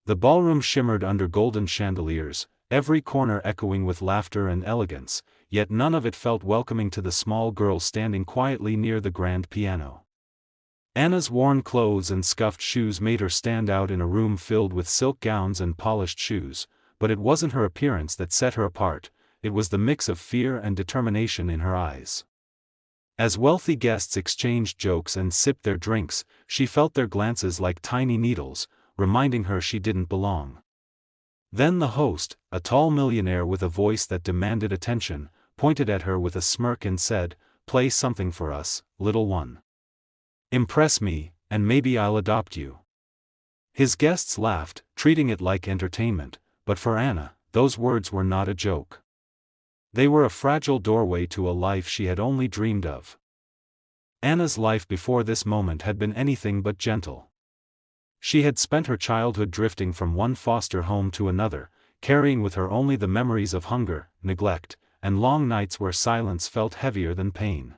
The ballroom shimmered under golden chandeliers, every corner echoing with laughter and elegance, yet none of it felt welcoming to the small girl standing quietly near the grand piano. Anna's worn clothes and scuffed shoes made her stand out in a room filled with silk gowns and polished shoes, but it wasn't her appearance that set her apart, it was the mix of fear and determination in her eyes. As wealthy guests exchanged jokes and sipped their drinks, she felt their glances like tiny needles, reminding her she didn't belong. Then the host, a tall millionaire with a voice that demanded attention, pointed at her with a smirk and said, "Play something for us, little one. Impress me, and maybe I'll adopt you." His guests laughed, treating it like entertainment, but for Anna, those words were not a joke. They were a fragile doorway to a life she had only dreamed of. Anna's life before this moment had been anything but gentle. She had spent her childhood drifting from one foster home to another, carrying with her only the memories of hunger, neglect, and long nights where silence felt heavier than pain.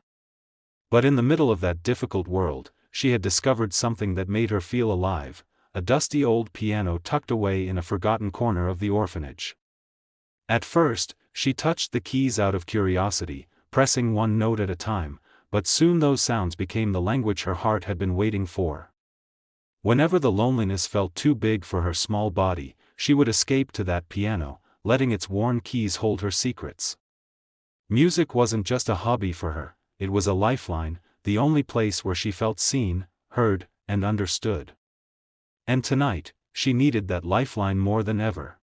But in the middle of that difficult world, she had discovered something that made her feel alive, a dusty old piano tucked away in a forgotten corner of the orphanage. At first, she touched the keys out of curiosity, pressing one note at a time, but soon those sounds became the language her heart had been waiting for. Whenever the loneliness felt too big for her small body, she would escape to that piano, letting its worn keys hold her secrets. Music wasn't just a hobby for her, it was a lifeline, the only place where she felt seen, heard, and understood. And tonight, she needed that lifeline more than ever.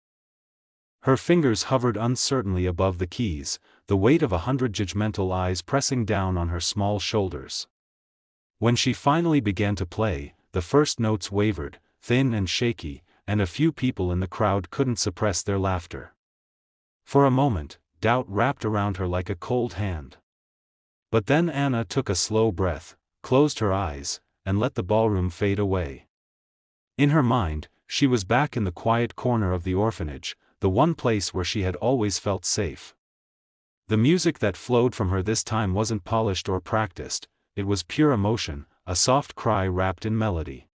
Her fingers hovered uncertainly above the keys, the weight of 100 judgmental eyes pressing down on her small shoulders. When she finally began to play, the first notes wavered, thin and shaky, and a few people in the crowd couldn't suppress their laughter. For a moment, doubt wrapped around her like a cold hand. But then Anna took a slow breath, closed her eyes, and let the ballroom fade away. In her mind, she was back in the quiet corner of the orphanage, the one place where she had always felt safe. The music that flowed from her this time wasn't polished or practiced, it was pure emotion, a soft cry wrapped in melody.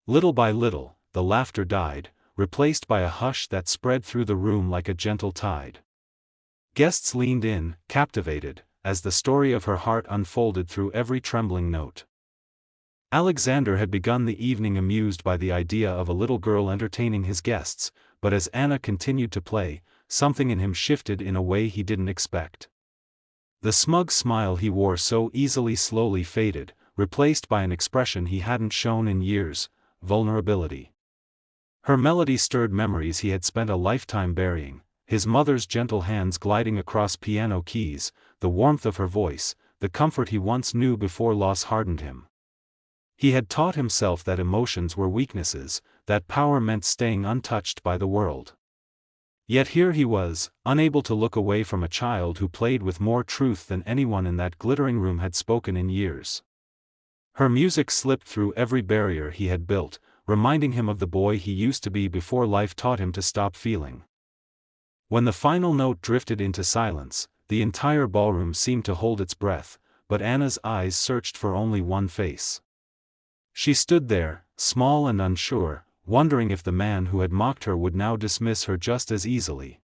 Little by little, the laughter died, replaced by a hush that spread through the room like a gentle tide. Guests leaned in, captivated, as the story of her heart unfolded through every trembling note. Alexander had begun the evening amused by the idea of a little girl entertaining his guests, but as Anna continued to play, something in him shifted in a way he didn't expect. The smug smile he wore so easily slowly faded, replaced by an expression he hadn't shown in years: vulnerability. Her melody stirred memories he had spent a lifetime burying, his mother's gentle hands gliding across piano keys, the warmth of her voice, the comfort he once knew before loss hardened him. He had taught himself that emotions were weaknesses, that power meant staying untouched by the world. Yet here he was, unable to look away from a child who played with more truth than anyone in that glittering room had spoken in years. Her music slipped through every barrier he had built, reminding him of the boy he used to be before life taught him to stop feeling. When the final note drifted into silence, the entire ballroom seemed to hold its breath, but Anna's eyes searched for only one face. She stood there, small and unsure, wondering if the man who had mocked her would now dismiss her just as easily.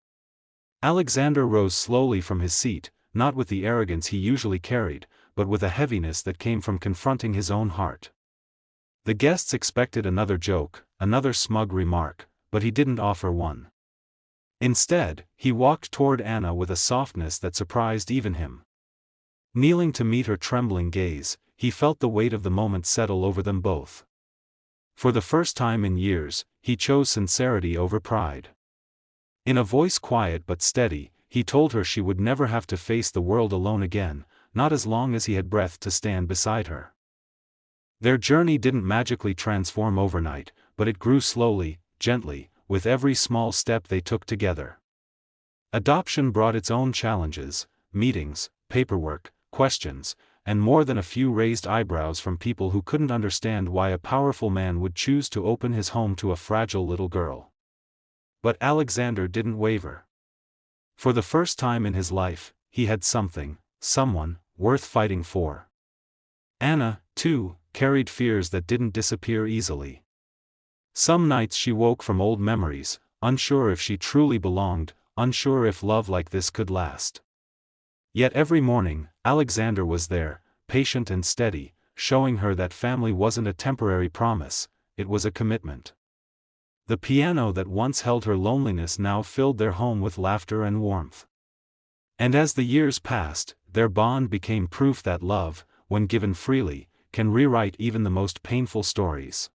Alexander rose slowly from his seat, not with the arrogance he usually carried, but with a heaviness that came from confronting his own heart. The guests expected another joke, another smug remark, but he didn't offer one. Instead, he walked toward Anna with a softness that surprised even him. Kneeling to meet her trembling gaze, he felt the weight of the moment settle over them both. For the first time in years, he chose sincerity over pride. In a voice quiet but steady, he told her she would never have to face the world alone again, not as long as he had breath to stand beside her. Their journey didn't magically transform overnight, but it grew slowly, gently, with every small step they took together. Adoption brought its own challenges: meetings, paperwork, questions, and more than a few raised eyebrows from people who couldn't understand why a powerful man would choose to open his home to a fragile little girl. But Alexander didn't waver. For the first time in his life, he had someone, worth fighting for. Anna, too, carried fears that didn't disappear easily. Some nights she woke from old memories, unsure if she truly belonged, unsure if love like this could last. Yet every morning, Alexander was there, patient and steady, showing her that family wasn't a temporary promise, it was a commitment. The piano that once held her loneliness now filled their home with laughter and warmth. And as the years passed, their bond became proof that love, when given freely, can rewrite even the most painful stories.